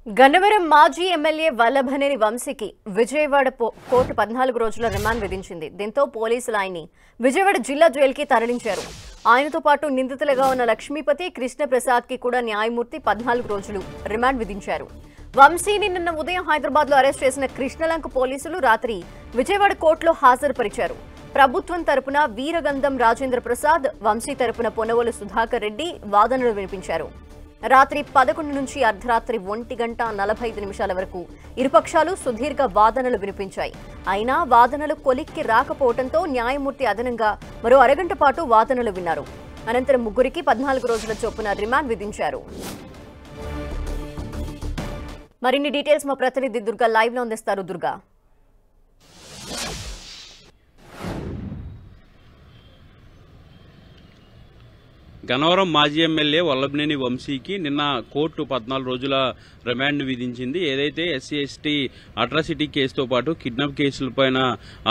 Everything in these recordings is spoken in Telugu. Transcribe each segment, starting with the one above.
గన్నవరం మాజీ ఎమ్మెల్యే వల్లభనేని వంశీకి విజయవాడ కోర్టు 14 రోజుల రిమాండ్ విధించింది. దీంతో పోలీసులు ఆయన్ని విజయవాడ జిల్లా జైలుకి తరలించారు. ఆయనతో పాటు నిందితులుగా ఉన్న లక్ష్మీపతి, కృష్ణప్రసాద్ కి కూడా న్యాయమూర్తి 14 రోజులు రిమాండ్ విధించారు. వంశీని నిన్న ఉదయం హైదరాబాద్ లో అరెస్ట్ చేసిన కృష్ణలంక పోలీసులు రాత్రి విజయవాడ కోర్టులో హాజరుపరిచారు. ప్రభుత్వం తరపున వీరగంధం రాజేంద్ర ప్రసాద్, వంశీ తరపున పొన్నవోలు సుధాకర్ రెడ్డి వాదనలు వినిపించారు. రాత్రి 11 నుంచి అర్ధరాత్రి 1:45 వరకు ఇరుపక్షాలు సుదీర్ఘ వాదనలు వినిపించాయి. అయినా వాదనలు కొలిక్కి రాకపోవడంతో న్యాయమూర్తి అదనంగా మరో అరగంట పాటు వాదనలు విన్నారు. అనంతరం ముగ్గురికి 14 రోజుల చొప్పున రిమాండ్ విధించారు. మరిన్ని డీటెయిల్స్ మా ప్రతినిధి దుర్గా లైవ్ లో అందిస్తారు. దుర్గా, గన్నవరం మాజీ ఎమ్మెల్యే వల్లభనేని వంశీకి నిన్న కోర్టు 14 రోజుల రిమాండ్ విధించింది. ఏదైతే ఎస్సీ ఎస్టీ అట్రాసిటీ కేసుతో పాటు కిడ్నాప్ కేసులపైన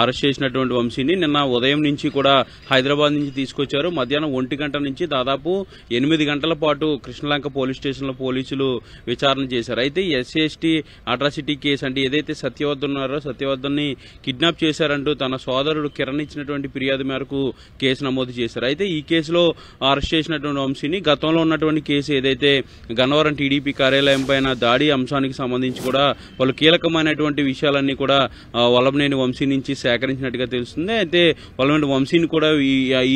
అరెస్ట్ చేసినటువంటి వంశీని నిన్న ఉదయం నుంచి కూడా హైదరాబాద్ నుంచి తీసుకొచ్చారు. మధ్యాహ్నం 1 గంట నుంచి దాదాపు 8 గంటల పాటు కృష్ణలంక పోలీస్ స్టేషన్లో పోలీసులు విచారణ చేశారు. అయితే ఎస్సీ ఎస్టీ అట్రాసిటీ కేసు అంటే ఏదైతే సత్యవర్ధన్ ఉన్నారో సత్యవర్ధన్ని కిడ్నాప్ చేశారంటూ తన సోదరుడు కిరణ్ ఇచ్చినటువంటి ఫిర్యాదు మేరకు కేసు నమోదు చేశారు. అయితే ఈ కేసులో అరెస్ట్ చేసినటువంటి వంశీని గతంలో ఉన్నటువంటి కేసు ఏదైతే గన్నవరం టీడీపీ కార్యాలయం పైన దాడి అంశానికి సంబంధించి కూడా వాళ్ళు కీలకమైనటువంటి విషయాలన్నీ కూడా వల్లభనేని వంశీ నుంచి సేకరించినట్టుగా తెలుస్తుంది. అయితే వల్లభనేని వంశీని కూడా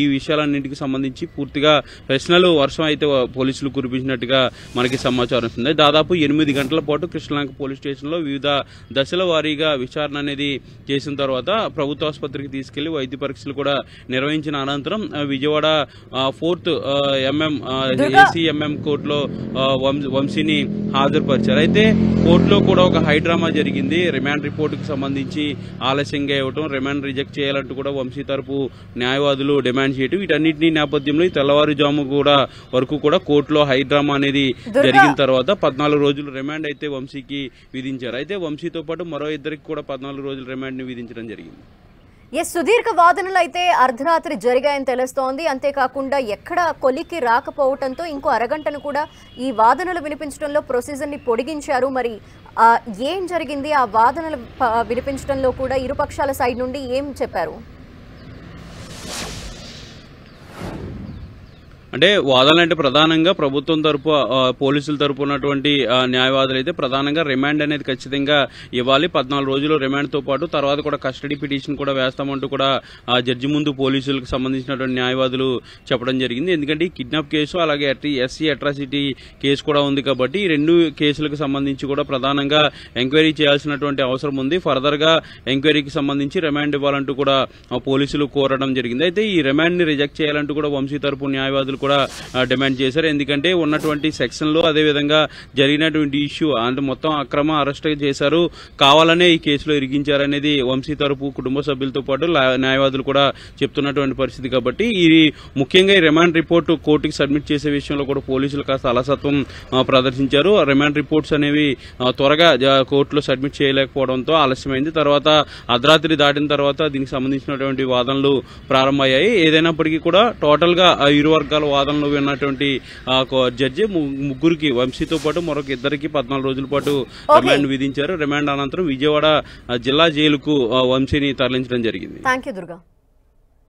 ఈ విషయాలన్నింటికి సంబంధించి పూర్తిగా ప్రశ్నలు వర్షం అయితే పోలీసులు కురిపించినట్టుగా మనకి సమాచారం వస్తుంది. దాదాపు 8 గంటల పాటు కృష్ణలంక పోలీస్ స్టేషన్లో వివిధ దశల వారీగా విచారణ అనేది చేసిన తర్వాత ప్రభుత్వ ఆసుపత్రికి తీసుకెళ్లి వైద్య పరీక్షలు కూడా నిర్వహించిన అనంతరం విజయవాడ 4th ఏసీఎంఎం కోర్టులో వంశీని హాజరుపరిచారు. అయితే కోర్టులో కూడా ఒక హైడ్రామా జరిగింది. రిమాండ్ రిపోర్టుకు సంబంధించి ఆలస్యంగా ఇవ్వడం, రిమాండ్ రిజెక్ట్ చేయాలంటూ కూడా వంశీ తరపు న్యాయవాదులు డిమాండ్ చేయడం, వీటన్నింటినీ నేపథ్యంలో ఈ తెల్లవారుజాము వరకు కూడా కోర్టులో హైడ్రామా అనేది జరిగిన తర్వాత 14 రోజులు రిమాండ్ అయితే వంశీకి విధించారు. అయితే వంశీతో పాటు మరో ఇద్దరికి కూడా 14 రోజుల రిమాండ్ ని విధించడం జరిగింది. సుదీర్ఘ వాదనలు అయితే అర్ధరాత్రి జరిగాయని తెలుస్తోంది. అంతేకాకుండా ఎక్కడ కొలిక్కి రాకపోవడంతో ఇంకో అరగంటను కూడా ఈ వాదనలు వినిపించడంలో ప్రొసీజర్ ని పొడిగించారు. మరి ఏం జరిగింది? ఆ వాదనలు వినిపించడంలో కూడా ఇరుపక్షాల సైడ్ నుండి ఏం చెప్పారు? అంటే వాదనలు అంటే ప్రధానంగా ప్రభుత్వం తరపు పోలీసుల తరపు ఉన్నటువంటి న్యాయవాదులు అయితే ప్రధానంగా రిమాండ్ అనేది ఖచ్చితంగా ఇవ్వాలి, 14 రోజులు రిమాండ్ తో పాటు తర్వాత కూడా కస్టడీ పిటిషన్ కూడా వేస్తామంటూ కూడా జడ్జి ముందు పోలీసులకు సంబంధించినటువంటి న్యాయవాదులు చెప్పడం జరిగింది. ఎందుకంటే ఈ కిడ్నాప్ కేసు అలాగే ఎస్సీ అట్రాసిటీ కేసు కూడా ఉంది కాబట్టి ఈ 2 కేసులకు సంబంధించి కూడా ప్రధానంగా ఎంక్వైరీ చేయాల్సినటువంటి అవసరం ఉంది. ఫర్దర్ గా ఎంక్వైరీకి సంబంధించి రిమాండ్ ఇవ్వాలంటూ కూడా పోలీసులు కోరడం జరిగింది. అయితే ఈ రిమాండ్ ని రిజెక్ట్ చేయాలంటూ కూడా వంశీ తరపు న్యాయవాదులు కూడా డిమాండ్ చేశారు. ఎందుకంటే ఉన్నటువంటి సెక్షన్ లో అదేవిధంగా జరిగినటువంటి ఇష్యూ అంటే మొత్తం అక్రమ అరెస్ట్ చేశారు, కావాలనే ఈ కేసులో ఇరిగించారనేది వంశీ తరపు కుటుంబ సభ్యులతో పాటు న్యాయవాదులు కూడా చెప్తున్నటువంటి పరిస్థితి. కాబట్టి ఇది ముఖ్యంగా ఈ రిమాండ్ రిపోర్టు కోర్టుకి సబ్మిట్ చేసే విషయంలో కూడా పోలీసులు కాస్త అలసత్వం ప్రదర్శించారు. రిమాండ్ రిపోర్ట్స్ అనేవి త్వరగా కోర్టులో సబ్మిట్ చేయలేకపోవడంతో ఆలస్యమైంది. తర్వాత అర్ధరాత్రి దాటిన తర్వాత దీనికి సంబంధించినటువంటి వాదనలు ప్రారంభమయ్యాయి. ఏదైనప్పటికీ కూడా టోటల్ గా ఇరు వర్గాల వాదనలు విన్నటువంటి జడ్జి ముగ్గురికి వంశీతో పాటు మరొక ఇద్దరికి 14 రోజుల పాటు రిమాండ్ విధించారు. రిమాండ్ అనంతరం విజయవాడ జిల్లా జైలుకు వంశీని తరలించడం జరిగింది. థాంక్యూ దుర్గా.